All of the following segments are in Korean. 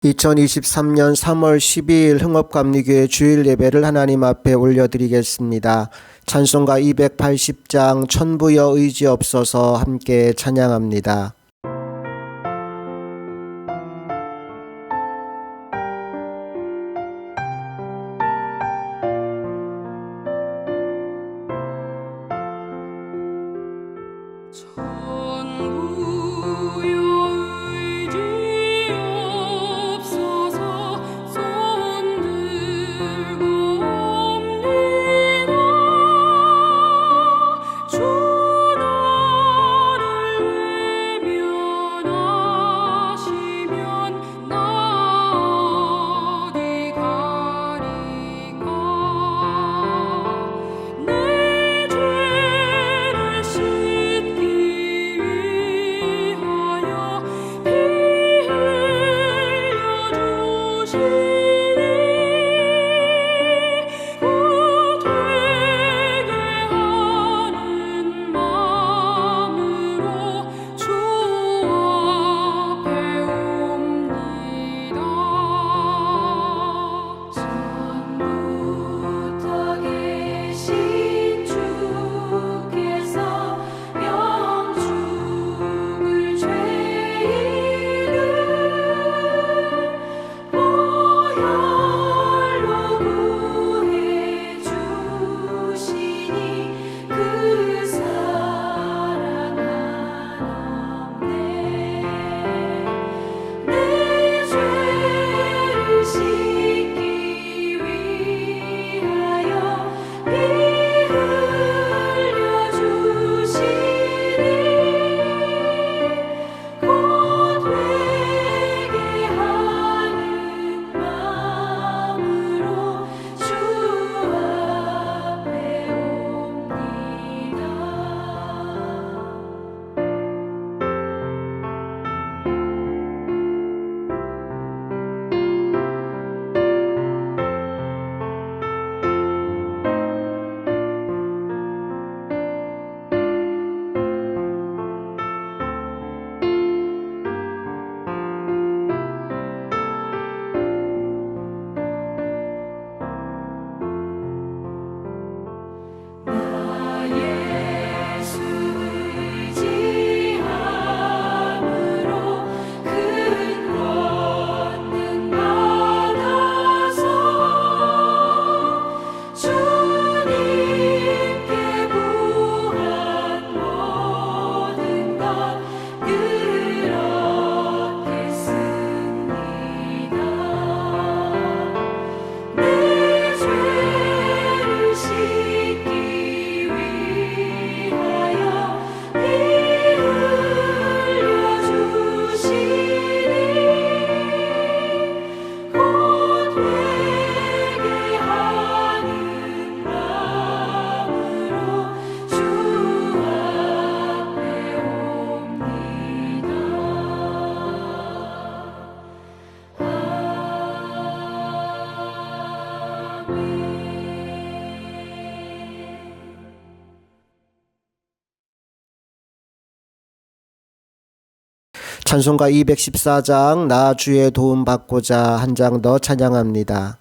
2023년 3월 12일 흥업감리교회 주일 예배를 하나님 앞에 올려드리겠습니다. 찬송가 280장 천부여 의지없어서 함께 찬양합니다. 찬송가 214장 나 주의 도움 받고자 한 장 더 찬양합니다.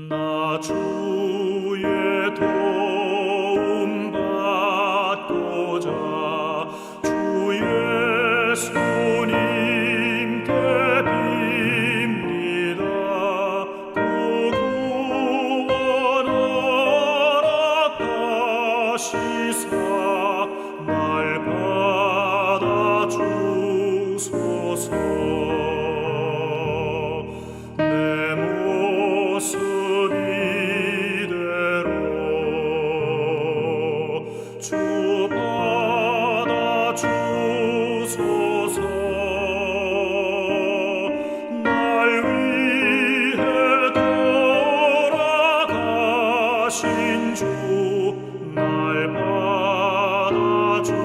나 주의 도움 받고자 주 예수님께 빕니다. 그 구원 허락하시사 날 받아 주소서. 내 모습이 받아주소서. 날 받아주소서.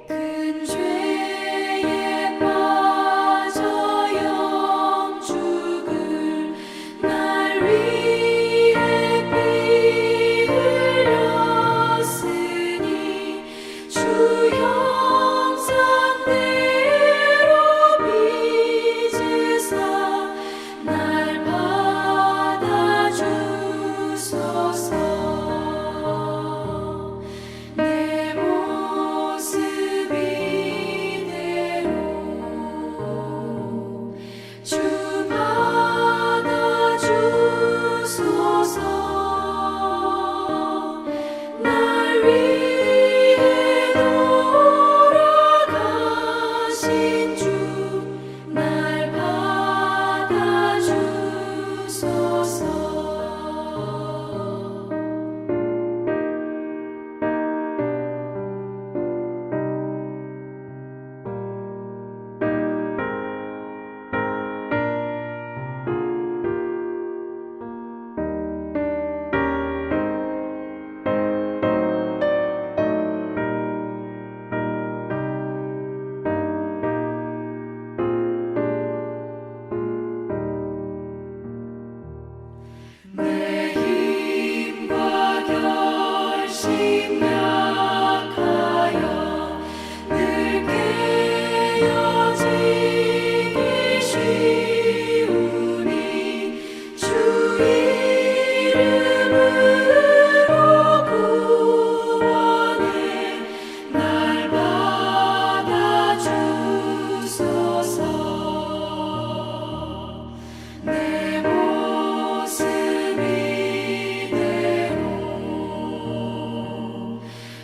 큰 죄에 빠져 영죽을 날 위해 피 흘렸으니 주 형상대로 빚으사 날 받아주소서. 내 모습 이대로 주 받아주소서. 날 위해 돌아가신 주 날 받아주소서. 내 힘과 결심 약하여 늘 깨어지기 쉬우니 주 이름으로 구원해 날 받아주소서. 내 모습 이대로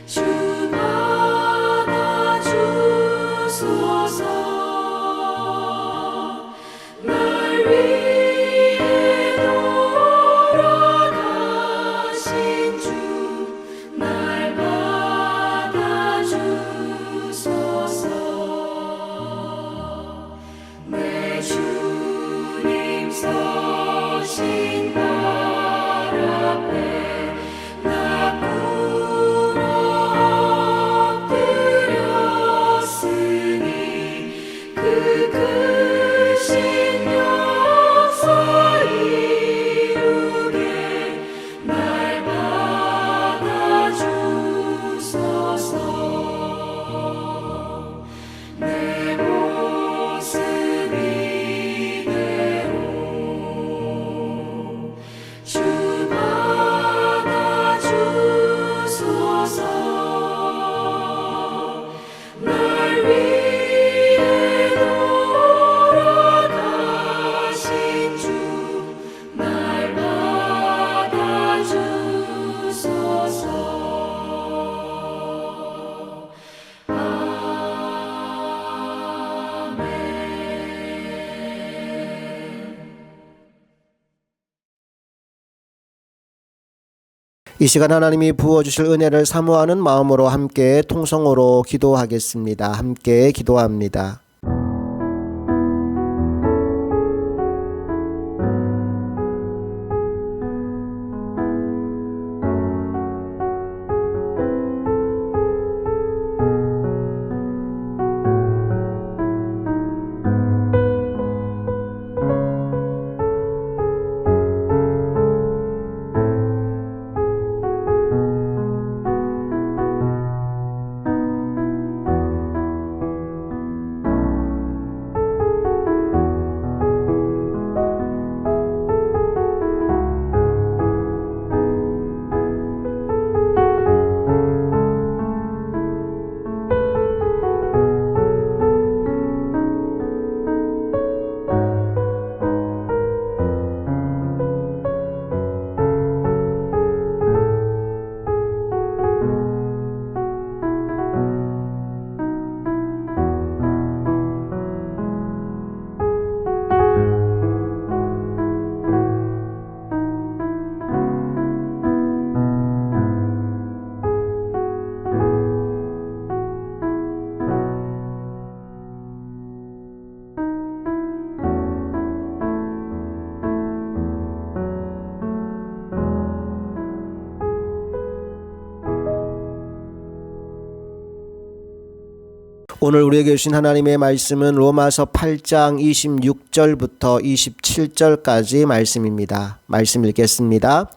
주 받아주소서. 날 위해 돌아가신 주 날 받아주소서. 내 주님 서신 발 앞에 나 꿇어 엎드렸으니 그 크신 역사 이루게 날 받아주소서. 내 모습 이대로 주 받아주소서. 날 위해 돌아가신 주 날 받아주소서. 이 시간 하나님이 부어주실 은혜를 사모하는 마음으로 함께 통성으로 기도하겠습니다. 함께 기도합니다. 오늘 우리에게 주신 하나님의 말씀은 로마서 8장 26절부터 27절까지 말씀입니다. 말씀 읽겠습니다.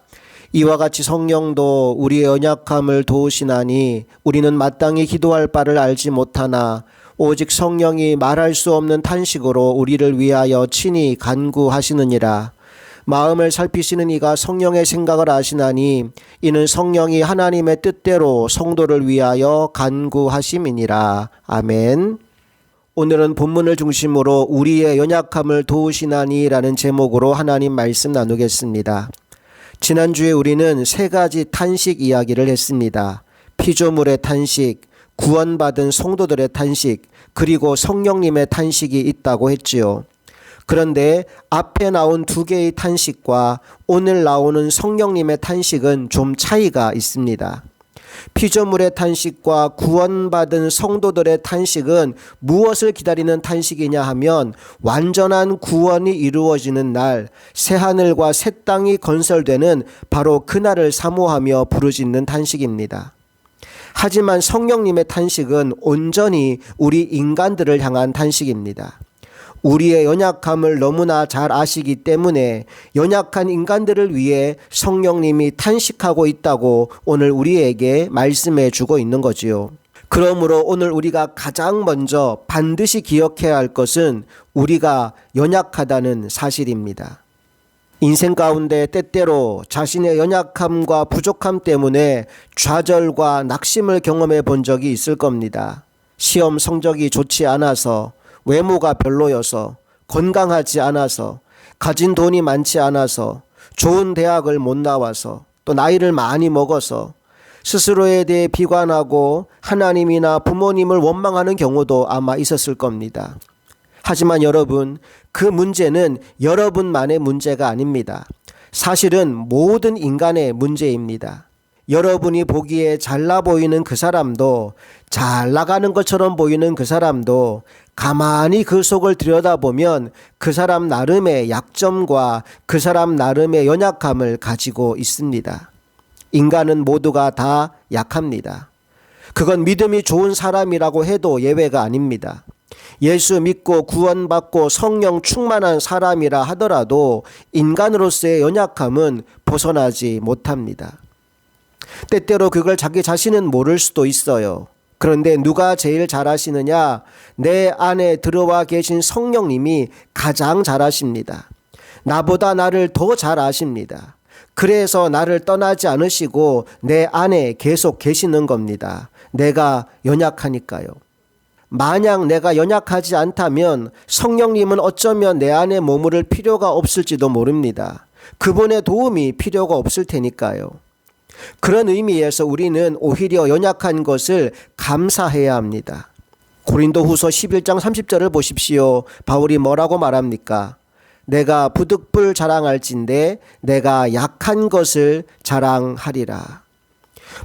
이와 같이 성령도 우리의 연약함을 도우시나니 우리는 마땅히 기도할 바를 알지 못하나 오직 성령이 말할 수 없는 탄식으로 우리를 위하여 친히 간구하시느니라. 마음을 살피시는 이가 성령의 생각을 아시나니 이는 성령이 하나님의 뜻대로 성도를 위하여 간구하심이니라. 아멘. 오늘은 본문을 중심으로 우리의 연약함을 도우시나니 라는 제목으로 하나님 말씀 나누겠습니다. 지난주에 우리는 세 가지 탄식 이야기를 했습니다. 피조물의 탄식, 구원받은 성도들의 탄식, 그리고 성령님의 탄식이 있다고 했지요. 그런데 앞에 나온 두 개의 탄식과 오늘 나오는 성령님의 탄식은 좀 차이가 있습니다. 피조물의 탄식과 구원받은 성도들의 탄식은 무엇을 기다리는 탄식이냐 하면 완전한 구원이 이루어지는 날, 새하늘과 새 땅이 건설되는 바로 그날을 사모하며 부르짖는 탄식입니다. 하지만 성령님의 탄식은 온전히 우리 인간들을 향한 탄식입니다. 우리의 연약함을 너무나 잘 아시기 때문에 연약한 인간들을 위해 성령님이 탄식하고 있다고 오늘 우리에게 말씀해 주고 있는 거지요. 그러므로 오늘 우리가 가장 먼저 반드시 기억해야 할 것은 우리가 연약하다는 사실입니다. 인생 가운데 때때로 자신의 연약함과 부족함 때문에 좌절과 낙심을 경험해 본 적이 있을 겁니다. 시험 성적이 좋지 않아서, 외모가 별로여서, 건강하지 않아서, 가진 돈이 많지 않아서, 좋은 대학을 못 나와서, 또 나이를 많이 먹어서 스스로에 대해 비관하고 하나님이나 부모님을 원망하는 경우도 아마 있었을 겁니다. 하지만 여러분, 그 문제는 여러분만의 문제가 아닙니다. 사실은 모든 인간의 문제입니다. 여러분이 보기에 잘나 보이는 그 사람도, 잘 나가는 것처럼 보이는 그 사람도 가만히 그 속을 들여다보면 그 사람 나름의 약점과 그 사람 나름의 연약함을 가지고 있습니다. 인간은 모두가 다 약합니다. 그건 믿음이 좋은 사람이라고 해도 예외가 아닙니다. 예수 믿고 구원받고 성령 충만한 사람이라 하더라도 인간으로서의 연약함은 벗어나지 못합니다. 때때로 그걸 자기 자신은 모를 수도 있어요. 그런데 누가 제일 잘 아시느냐? 내 안에 들어와 계신 성령님이 가장 잘 아십니다. 나보다 나를 더 잘 아십니다. 그래서 나를 떠나지 않으시고 내 안에 계속 계시는 겁니다. 내가 연약하니까요. 만약 내가 연약하지 않다면 성령님은 어쩌면 내 안에 머무를 필요가 없을지도 모릅니다. 그분의 도움이 필요가 없을 테니까요. 그런 의미에서 우리는 오히려 연약한 것을 감사해야 합니다. 고린도후서 11장 30절을 보십시오. 바울이 뭐라고 말합니까? 내가 부득불 자랑할진대 내가 약한 것을 자랑하리라.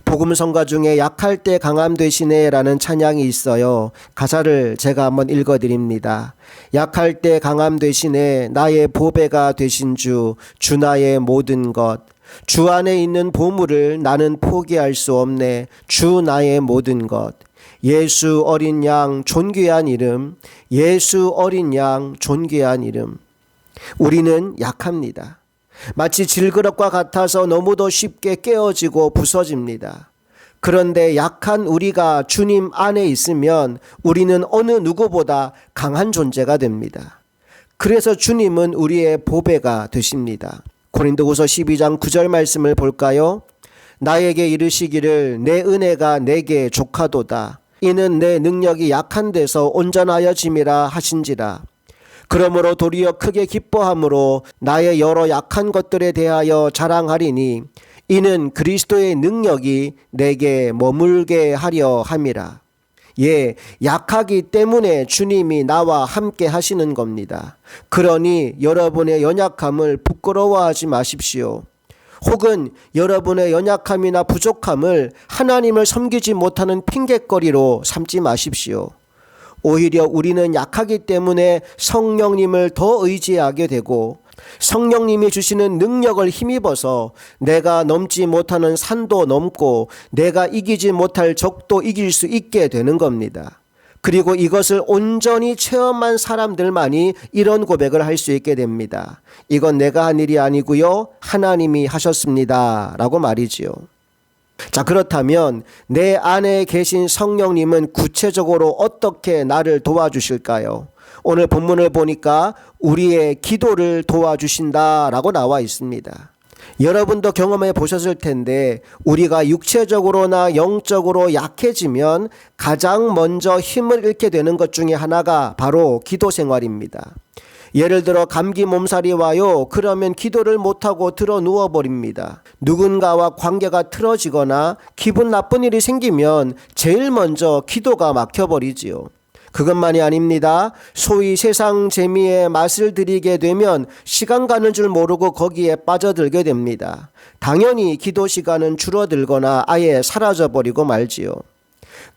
복음성가 중에 약할 때 강함 되시네 라는 찬양이 있어요. 가사를 제가 한번 읽어드립니다. 약할 때 강함 되시네 나의 보배가 되신 주 나의 모든 것. 주 안에 있는 보물을 나는 포기할 수 없네. 주 나의 모든 것. 예수 어린 양 존귀한 이름. 예수 어린 양 존귀한 이름. 우리는 약합니다. 마치 질그릇과 같아서 너무도 쉽게 깨어지고 부서집니다. 그런데 약한 우리가 주님 안에 있으면 우리는 어느 누구보다 강한 존재가 됩니다. 그래서 주님은 우리의 보배가 되십니다. 고린도후서 12장 9절 말씀을 볼까요? 나에게 이르시기를 내 은혜가 내게 족하도다. 이는 내 능력이 약한 데서 온전하여짐이라 하신지라. 그러므로 도리어 크게 기뻐함으로 나의 여러 약한 것들에 대하여 자랑하리니 이는 그리스도의 능력이 내게 머물게 하려 함이라. 예, 약하기 때문에 주님이 나와 함께 하시는 겁니다. 그러니 여러분의 연약함을 부끄러워하지 마십시오. 혹은 여러분의 연약함이나 부족함을 하나님을 섬기지 못하는 핑곗거리로 삼지 마십시오. 오히려 우리는 약하기 때문에 성령님을 더 의지하게 되고 성령님이 주시는 능력을 힘입어서 내가 넘지 못하는 산도 넘고 내가 이기지 못할 적도 이길 수 있게 되는 겁니다. 그리고 이것을 온전히 체험한 사람들만이 이런 고백을 할 수 있게 됩니다. 이건 내가 한 일이 아니고요, 하나님이 하셨습니다 라고 말이지요. 자, 그렇다면 내 안에 계신 성령님은 구체적으로 어떻게 나를 도와주실까요? 오늘 본문을 보니까 우리의 기도를 도와주신다라고 나와 있습니다. 여러분도 경험해 보셨을 텐데 우리가 육체적으로나 영적으로 약해지면 가장 먼저 힘을 잃게 되는 것 중에 하나가 바로 기도 생활입니다. 예를 들어 감기 몸살이 와요. 그러면 기도를 못하고 들어 누워버립니다. 누군가와 관계가 틀어지거나 기분 나쁜 일이 생기면 제일 먼저 기도가 막혀버리지요. 그것만이 아닙니다. 소위 세상 재미에 맛을 들이게 되면 시간 가는 줄 모르고 거기에 빠져들게 됩니다. 당연히 기도 시간은 줄어들거나 아예 사라져버리고 말지요.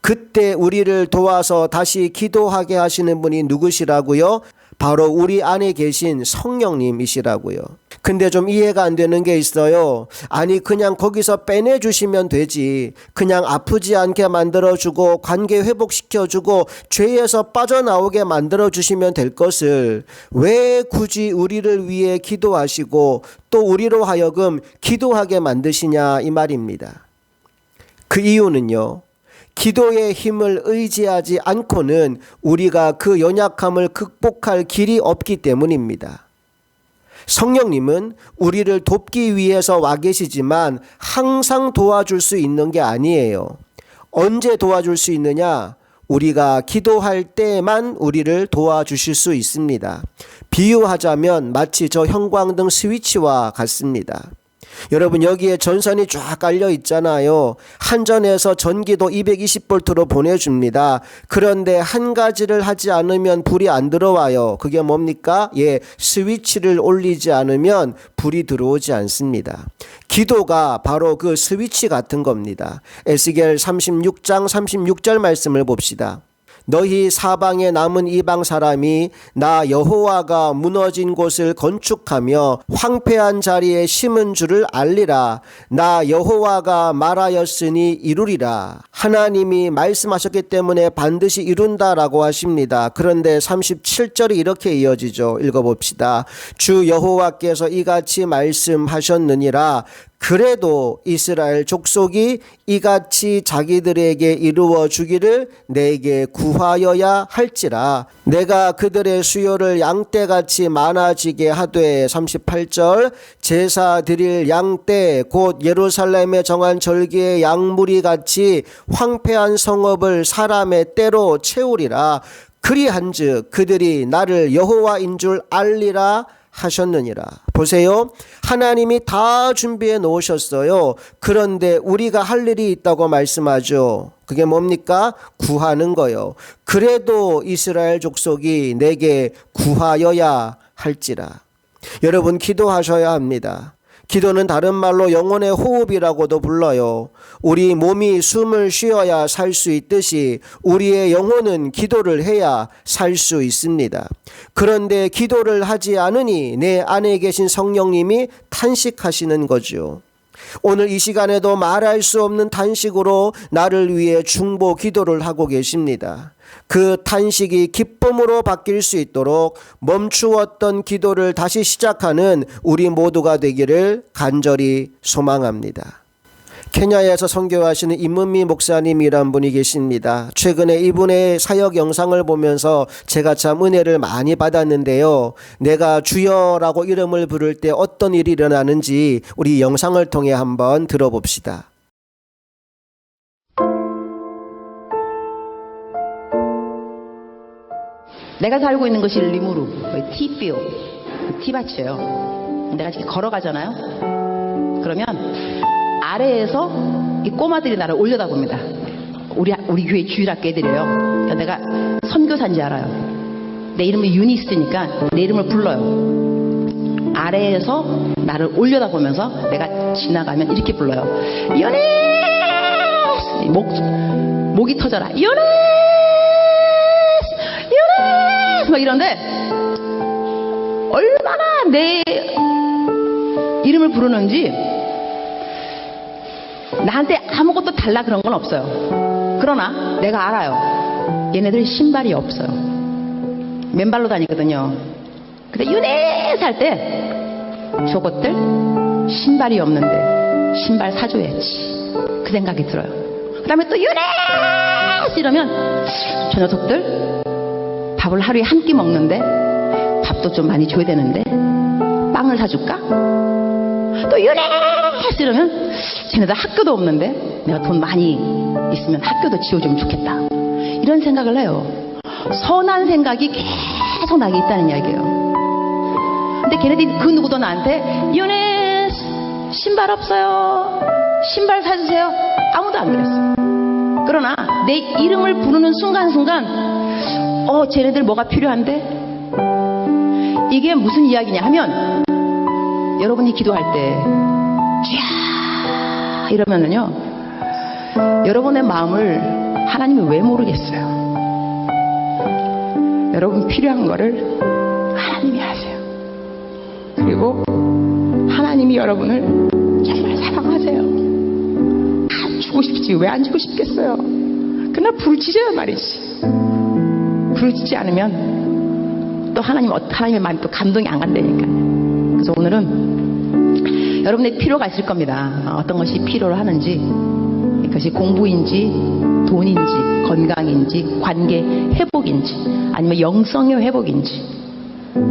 그때 우리를 도와서 다시 기도하게 하시는 분이 누구시라고요? 바로 우리 안에 계신 성령님이시라고요. 근데 좀 이해가 안 되는 게 있어요. 아니 그냥 거기서 빼내주시면 되지. 그냥 아프지 않게 만들어주고 관계 회복시켜주고 죄에서 빠져나오게 만들어주시면 될 것을 왜 굳이 우리를 위해 기도하시고 또 우리로 하여금 기도하게 만드시냐 이 말입니다. 그 이유는요. 기도의 힘을 의지하지 않고는 우리가 그 연약함을 극복할 길이 없기 때문입니다. 성령님은 우리를 돕기 위해서 와 계시지만 항상 도와줄 수 있는 게 아니에요. 언제 도와줄 수 있느냐? 우리가 기도할 때만 우리를 도와주실 수 있습니다. 비유하자면 마치 저 형광등 스위치와 같습니다. 여러분 여기에 전선이 쫙 깔려 있잖아요. 한전에서 전기도 220볼트로 보내줍니다. 그런데 한 가지를 하지 않으면 불이 안 들어와요. 그게 뭡니까? 스위치를 올리지 않으면 불이 들어오지 않습니다. 기도가 바로 그 스위치 같은 겁니다. 에스겔 36장 36절 말씀을 봅시다. 너희 사방에 남은 이방 사람이 나 여호와가 무너진 곳을 건축하며 황폐한 자리에 심은 줄을 알리라. 나 여호와가 말하였으니 이루리라. 하나님이 말씀하셨기 때문에 반드시 이룬다라고 하십니다. 그런데 37절이 이렇게 이어지죠. 읽어봅시다. 주 여호와께서 이같이 말씀하셨느니라. 그래도 이스라엘 족속이 이같이 자기들에게 이루어 주기를 내게 구하여야 할지라. 내가 그들의 수요를 양떼같이 많아지게 하되 38절 제사 드릴 양떼 곧 예루살렘에 정한 절기의 양무리 같이 황폐한 성읍을 사람의 때로 채우리라. 그리한즉 그들이 나를 여호와인 줄 알리라 하셨느니라. 보세요. 하나님이 다 준비해 놓으셨어요. 그런데 우리가 할 일이 있다고 말씀하죠. 그게 뭡니까? 구하는 거요. 그래도 이스라엘 족속이 내게 구하여야 할지라. 여러분 기도하셔야 합니다. 기도는 다른 말로 영혼의 호흡이라고도 불러요. 우리 몸이 숨을 쉬어야 살 수 있듯이 우리의 영혼은 기도를 해야 살 수 있습니다. 그런데 기도를 하지 않으니 내 안에 계신 성령님이 탄식하시는 거죠. 오늘 이 시간에도 말할 수 없는 탄식으로 나를 위해 중보 기도를 하고 계십니다. 그 탄식이 기쁨으로 바뀔 수 있도록 멈추었던 기도를 다시 시작하는 우리 모두가 되기를 간절히 소망합니다. 케냐에서 선교하시는 임은미 목사님이란 분이 계십니다. 최근에 이분의 사역 영상을 보면서 제가 참 은혜를 많이 받았는데요. 내가 주여라고 이름을 부를 때 어떤 일이 일어나는지 우리 영상을 통해 한번 들어봅시다. 내가 살고 있는 것이 리무르, 티뷰, 티밭이에요. 내가 지금 걸어가잖아요. 그러면 아래에서 이 꼬마들이 나를 올려다봅니다. 우리 교회 주일학교 애들이에요. 그러니까 내가 선교사인지 알아요. 내 이름이 유니스니까 내 이름을 불러요. 아래에서 나를 올려다보면서 내가 지나가면 이렇게 불러요. 유니스! 목이 터져라. 유니스! 유니스! 막 이런데 얼마나 내 이름을 부르는지 나한테 아무것도 달라 그런 건 없어요. 그러나 내가 알아요. 얘네들 신발이 없어요. 맨발로 다니거든요. 근데 유네 살 때 저것들 신발이 없는데 신발 사줘야지. 그 생각이 들어요. 그 다음에 또 유네 이러면 저 녀석들 밥을 하루에 한 끼 먹는데 밥도 좀 많이 줘야 되는데 빵을 사줄까? 또 유네 이러면 쟤네들 학교도 없는데 내가 돈 많이 있으면 학교도 지어주면 좋겠다. 이런 생각을 해요. 선한 생각이 계속 나게 있다는 이야기예요. 근데 걔네들이 그 누구도 나한테 유네 신발 없어요, 신발 사주세요, 아무도 안 그랬어요. 그러나 내 이름을 부르는 순간순간 쟤네들 뭐가 필요한데? 이게 무슨 이야기냐 하면 여러분이 기도할 때 쥐야 이러면은요, 여러분의 마음을 하나님이 왜 모르겠어요. 여러분 필요한 거를 하나님이 아세요. 그리고 하나님이 여러분을 정말 사랑하세요. 안 주고 싶지 왜 안 주고 싶겠어요. 그러나 부르짖어야 말이지. 부르짖지 않으면 또 하나님의 마음이 또 감동이 안 간다니까. 그래서 오늘은 여러분의 필요가 있을 겁니다. 어떤 것이 필요로 하는지, 그것이 공부인지 돈인지 건강인지 관계 회복인지 아니면 영성의 회복인지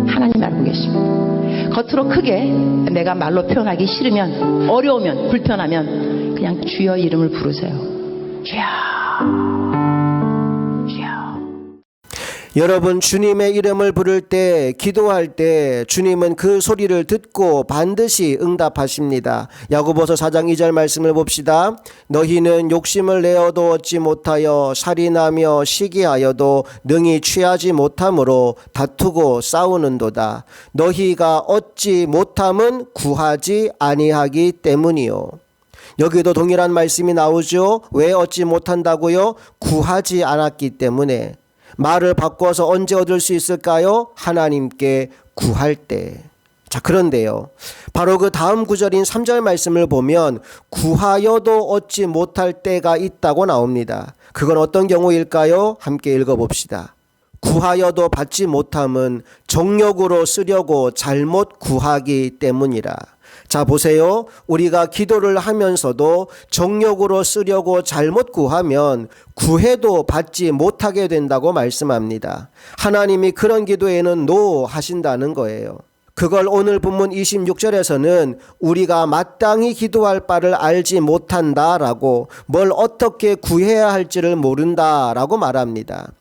하나님 알고 계십니다. 겉으로 크게 내가 말로 표현하기 싫으면, 어려우면, 불편하면 그냥 주여 이름을 부르세요. 주여, 주여. 여러분, 주님의 이름을 부를 때, 기도할 때 주님은 그 소리를 듣고 반드시 응답하십니다. 야고보서 4장 2절 말씀을 봅시다. 너희는 욕심을 내어도 얻지 못하여 살인하며 시기하여도 능히 취하지 못함으로 다투고 싸우는도다. 너희가 얻지 못함은 구하지 아니하기 때문이요. 여기도 동일한 말씀이 나오죠. 왜 얻지 못한다고요? 구하지 않았기 때문에. 말을 바꿔서 언제 얻을 수 있을까요? 하나님께 구할 때. 자, 그런데요, 바로 그 다음 구절인 3절 말씀을 보면 구하여도 얻지 못할 때가 있다고 나옵니다. 그건 어떤 경우일까요? 함께 읽어봅시다. 구하여도 받지 못함은 정욕으로 쓰려고 잘못 구하기 때문이라. 자, 보세요. 우리가 기도를 하면서도 정욕으로 쓰려고 잘못 구하면 구해도 받지 못하게 된다고 말씀합니다. 하나님이 그런 기도에는 노 하신다는 거예요. 그걸 오늘 본문 26절에서는 우리가 마땅히 기도할 바를 알지 못한다라고, 뭘 어떻게 구해야 할지를 모른다라고 말합니다.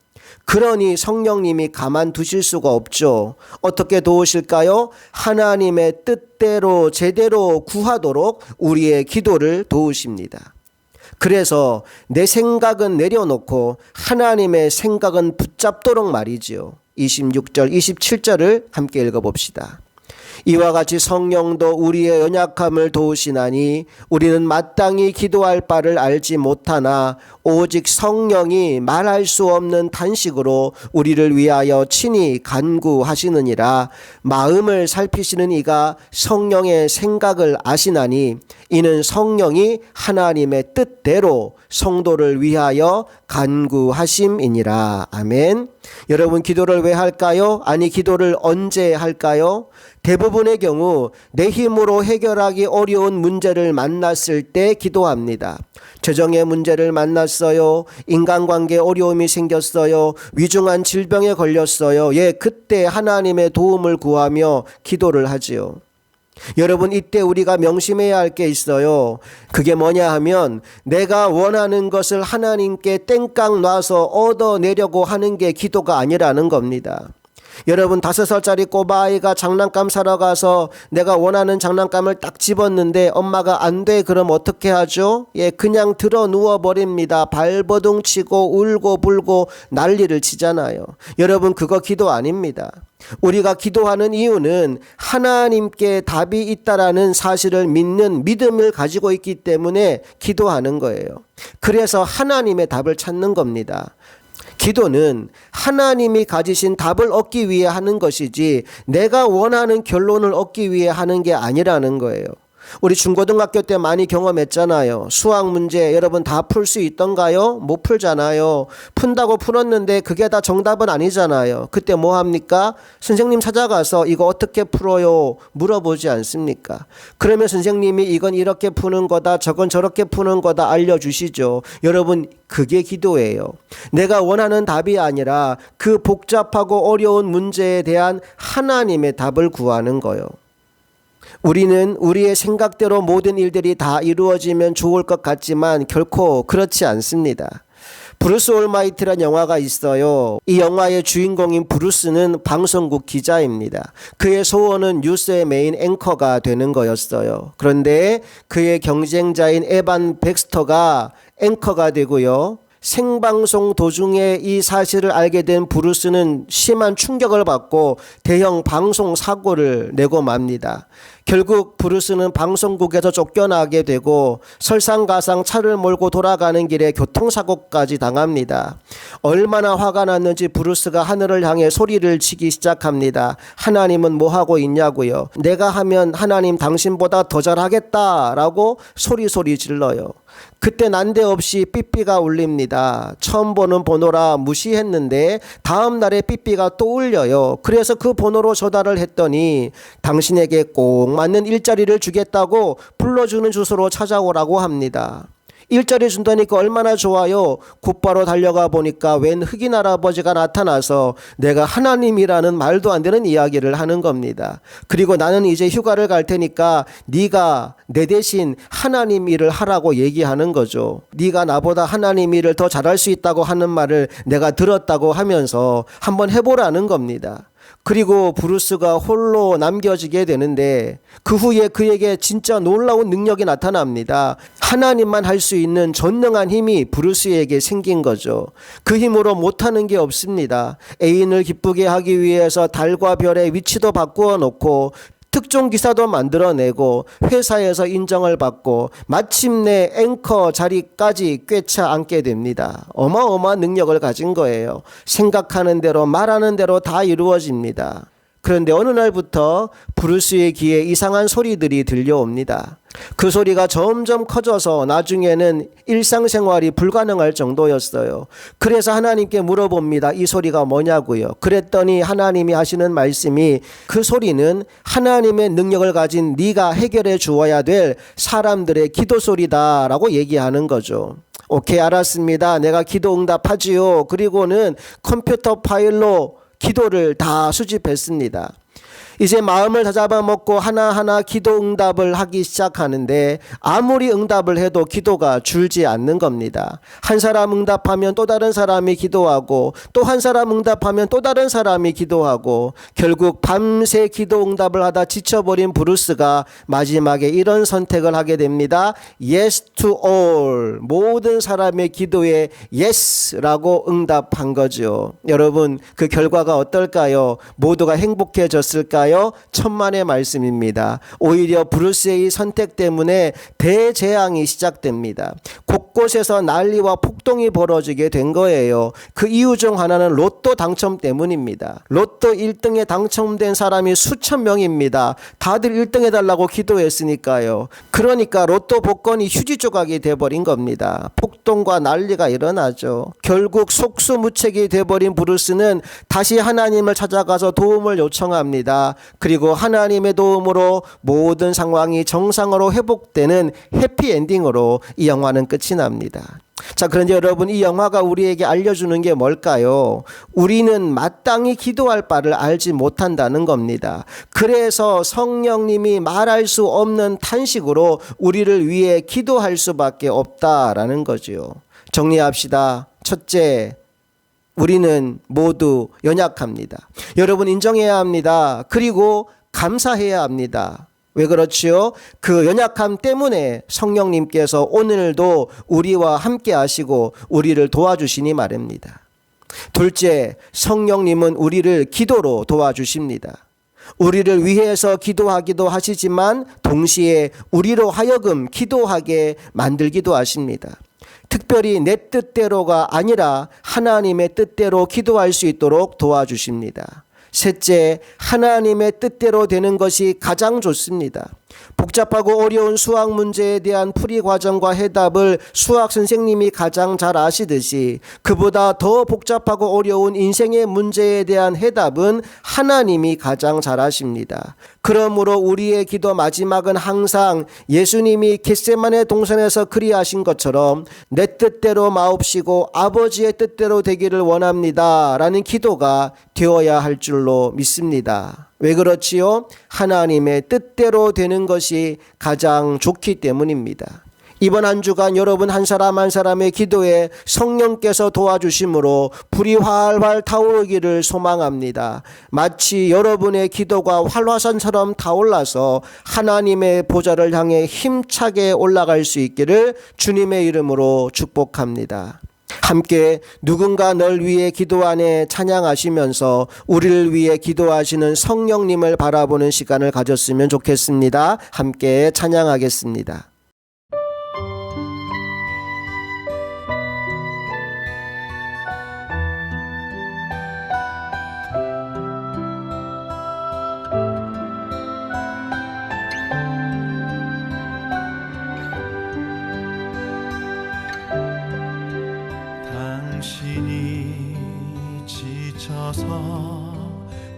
그러니 성령님이 가만두실 수가 없죠. 어떻게 도우실까요? 하나님의 뜻대로 제대로 구하도록 우리의 기도를 도우십니다. 그래서 내 생각은 내려놓고 하나님의 생각은 붙잡도록 말이지요. 26절, 27절을 함께 읽어봅시다. 이와 같이 성령도 우리의 연약함을 도우시나니 우리는 마땅히 기도할 바를 알지 못하나 오직 성령이 말할 수 없는 탄식으로 우리를 위하여 친히 간구하시느니라. 마음을 살피시는 이가 성령의 생각을 아시나니 이는 성령이 하나님의 뜻대로 성도를 위하여 간구하심이니라. 아멘. 여러분, 기도를 왜 할까요? 아니, 기도를 언제 할까요? 대부분의 경우 내 힘으로 해결하기 어려운 문제를 만났을 때 기도합니다. 재정의 문제를 만났어요. 인간관계 어려움이 생겼어요. 위중한 질병에 걸렸어요. 그때 하나님의 도움을 구하며 기도를 하지요. 여러분, 이때 우리가 명심해야 할 게 있어요. 그게 뭐냐 하면 내가 원하는 것을 하나님께 땡깡 놔서 얻어내려고 하는 게 기도가 아니라는 겁니다. 여러분, 5살짜리 꼬마아이가 장난감 사러 가서 내가 원하는 장난감을 딱 집었는데 엄마가 안 돼, 그럼 어떻게 하죠? 그냥 들어 누워버립니다. 발버둥 치고 울고 불고 난리를 치잖아요. 여러분, 그거 기도 아닙니다. 우리가 기도하는 이유는 하나님께 답이 있다라는 사실을 믿는 믿음을 가지고 있기 때문에 기도하는 거예요. 그래서 하나님의 답을 찾는 겁니다. 기도는 하나님이 가지신 답을 얻기 위해 하는 것이지 내가 원하는 결론을 얻기 위해 하는 게 아니라는 거예요. 우리 중고등학교 때 많이 경험했잖아요. 수학 문제 여러분 다 풀 수 있던가요? 못 풀잖아요. 푼다고 풀었는데 그게 다 정답은 아니잖아요. 그때 뭐 합니까? 선생님 찾아가서 이거 어떻게 풀어요? 물어보지 않습니까? 그러면 선생님이 이건 이렇게 푸는 거다, 저건 저렇게 푸는 거다 알려주시죠. 여러분, 그게 기도예요. 내가 원하는 답이 아니라 그 복잡하고 어려운 문제에 대한 하나님의 답을 구하는 거예요. 우리는 우리의 생각대로 모든 일들이 다 이루어지면 좋을 것 같지만 결코 그렇지 않습니다. 브루스 올마이트라는 영화가 있어요. 이 영화의 주인공인 브루스는 방송국 기자입니다. 그의 소원은 뉴스의 메인 앵커가 되는 거였어요. 그런데 그의 경쟁자인 에반 백스터가 앵커가 되고요. 생방송 도중에 이 사실을 알게 된 브루스는 심한 충격을 받고 대형 방송 사고를 내고 맙니다. 결국 브루스는 방송국에서 쫓겨나게 되고 설상가상 차를 몰고 돌아가는 길에 교통사고까지 당합니다. 얼마나 화가 났는지 브루스가 하늘을 향해 소리를 치기 시작합니다. 하나님은 뭐 하고 있냐고요. 내가 하면 하나님 당신보다 더 잘하겠다라고 소리 질러요. 그때 난데없이 삐삐가 울립니다. 처음 보는 번호라 무시했는데 다음 날에 삐삐가 또 울려요. 그래서 그 번호로 전화를 했더니 당신에게 꼭 맞는 일자리를 주겠다고 불러주는 주소로 찾아오라고 합니다. 일자리 준다니까 얼마나 좋아요. 곧바로 달려가 보니까 웬 흑인 할아버지가 나타나서 내가 하나님이라는 말도 안 되는 이야기를 하는 겁니다. 그리고 나는 이제 휴가를 갈 테니까 네가 내 대신 하나님 일을 하라고 얘기하는 거죠. 네가 나보다 하나님 일을 더 잘할 수 있다고 하는 말을 내가 들었다고 하면서 한번 해보라는 겁니다. 그리고 브루스가 홀로 남겨지게 되는데 그 후에 그에게 진짜 놀라운 능력이 나타납니다. 하나님만 할 수 있는 전능한 힘이 브루스에게 생긴 거죠. 그 힘으로 못하는 게 없습니다. 애인을 기쁘게 하기 위해서 달과 별의 위치도 바꾸어 놓고 특종 기사도 만들어내고 회사에서 인정을 받고 마침내 앵커 자리까지 꿰차 앉게 됩니다. 어마어마한 능력을 가진 거예요. 생각하는 대로 말하는 대로 다 이루어집니다. 그런데 어느 날부터 브루스의 귀에 이상한 소리들이 들려옵니다. 그 소리가 점점 커져서 나중에는 일상생활이 불가능할 정도였어요. 그래서 하나님께 물어봅니다. 이 소리가 뭐냐고요. 그랬더니 하나님이 하시는 말씀이 그 소리는 하나님의 능력을 가진 네가 해결해 주어야 될 사람들의 기도 소리다라고 얘기하는 거죠. 오케이, 알았습니다. 내가 기도 응답하지요. 그리고는 컴퓨터 파일로 기도를 다 수집했습니다. 이제 마음을 다잡아 먹고 하나하나 기도 응답을 하기 시작하는데 아무리 응답을 해도 기도가 줄지 않는 겁니다. 한 사람 응답하면 또 다른 사람이 기도하고 또 한 사람 응답하면 또 다른 사람이 기도하고 결국 밤새 기도 응답을 하다 지쳐버린 브루스가 마지막에 이런 선택을 하게 됩니다. Yes to all. 모든 사람의 기도에 Yes라고 응답한 거죠. 여러분, 그 결과가 어떨까요? 모두가 행복해졌을까요? 천만의 말씀입니다. 오히려 브루스의 이 선택 때문에 대재앙이 시작됩니다. 곳곳에서 난리와 폭동이 벌어지게 된 거예요. 그 이유 중 하나는 로또 당첨 때문입니다. 로또 1등에 당첨된 사람이 수천 명입니다. 다들 1등 해달라고 기도했으니까요. 그러니까 로또 복권이 휴지 조각이 돼버린 겁니다. 폭동과 난리가 일어나죠. 결국 속수무책이 돼버린 브루스는 다시 하나님을 찾아가서 도움을 요청합니다. 그리고 하나님의 도움으로 모든 상황이 정상으로 회복되는 해피엔딩으로 이 영화는 끝이 납니다. 자, 그런데 여러분, 이 영화가 우리에게 알려주는 게 뭘까요? 우리는 마땅히 기도할 바를 알지 못한다는 겁니다. 그래서 성령님이 말할 수 없는 탄식으로 우리를 위해 기도할 수밖에 없다라는 거죠. 정리합시다. 첫째, 우리는 모두 연약합니다. 여러분, 인정해야 합니다. 그리고 감사해야 합니다. 왜 그렇지요? 그 연약함 때문에 성령님께서 오늘도 우리와 함께 하시고 우리를 도와주시니 말입니다. 둘째, 성령님은 우리를 기도로 도와주십니다. 우리를 위해서 기도하기도 하시지만 동시에 우리로 하여금 기도하게 만들기도 하십니다. 특별히 내 뜻대로가 아니라 하나님의 뜻대로 기도할 수 있도록 도와주십니다. 셋째, 하나님의 뜻대로 되는 것이 가장 좋습니다. 복잡하고 어려운 수학 문제에 대한 풀이 과정과 해답을 수학 선생님이 가장 잘 아시듯이 그보다 더 복잡하고 어려운 인생의 문제에 대한 해답은 하나님이 가장 잘 아십니다. 그러므로 우리의 기도 마지막은 항상 예수님이 겟세마네 동산에서 그리하신 것처럼 내 뜻대로 마옵시고 아버지의 뜻대로 되기를 원합니다 라는 기도가 되어야 할 줄로 믿습니다. 왜 그렇지요? 하나님의 뜻대로 되는 것이 가장 좋기 때문입니다. 이번 한 주간 여러분 한 사람 한 사람의 기도에 성령께서 도와주심으로 불이 활활 타오르기를 소망합니다. 마치 여러분의 기도가 활화산처럼 타올라서 하나님의 보좌를 향해 힘차게 올라갈 수 있기를 주님의 이름으로 축복합니다. 함께 누군가 널 위해 기도하네 찬양하시면서 우리를 위해 기도하시는 성령님을 바라보는 시간을 가졌으면 좋겠습니다. 함께 찬양하겠습니다. 당신이 지쳐서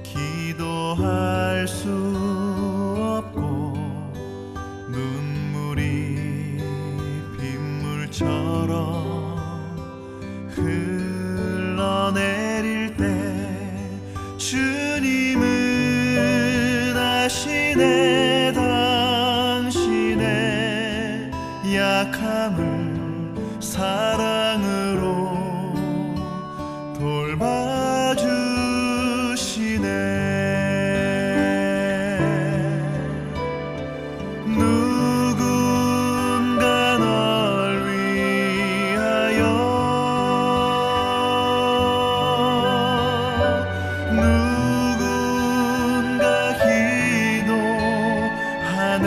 기도할 수 없고 눈물이 빗물처럼 흘러내릴 때 주님은 아시네 당신의 약함을 사랑으로 돌봐주시네. 누군가 널 위하여 누군가 기도하네.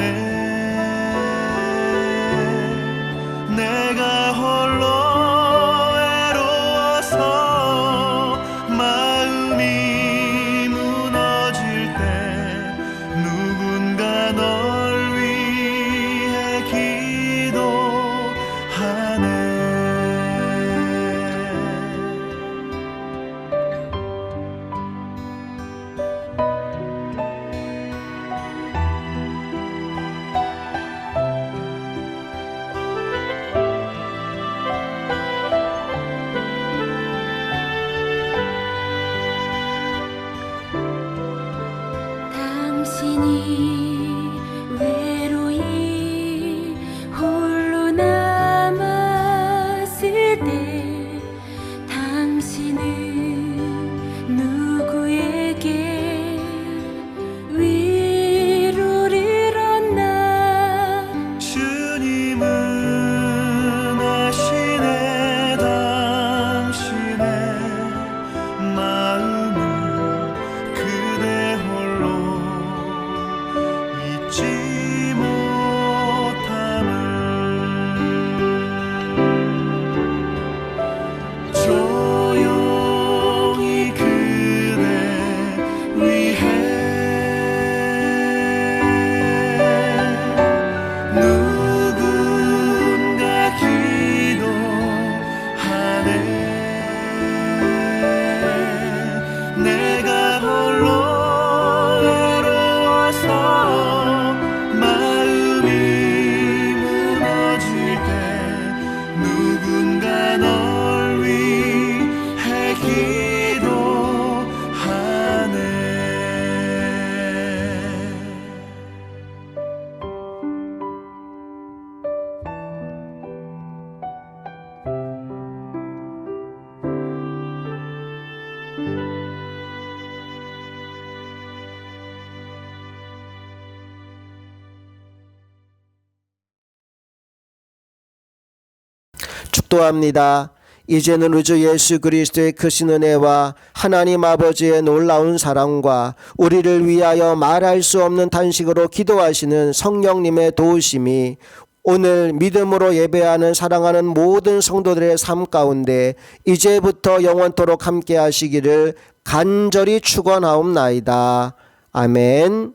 내가 홀로 외로워서 마음이 무너질 때 누군가 널 위해 기도하네. 당신이 외로이 홀로 남았을 때 당신은 누구에게 위로를 얻나. 주님은 아시네 당신의 마음을 그대 홀로 잊지 못함을. 조용히 그대 위해 누군가 기도하네. 내가 홀로 외로워서 마음이 무너질 때 누군가 널 위해 기도하네. 축도합니다. 이제는 우리 주 예수 그리스도의 크신 은혜와 하나님 아버지의 놀라운 사랑과 우리를 위하여 말할 수 없는 탄식으로 기도하시는 성령님의 도우심이 오늘 믿음으로 예배하는 사랑하는 모든 성도들의 삶 가운데 이제부터 영원토록 함께 하시기를 간절히 축원하옵나이다. 아멘.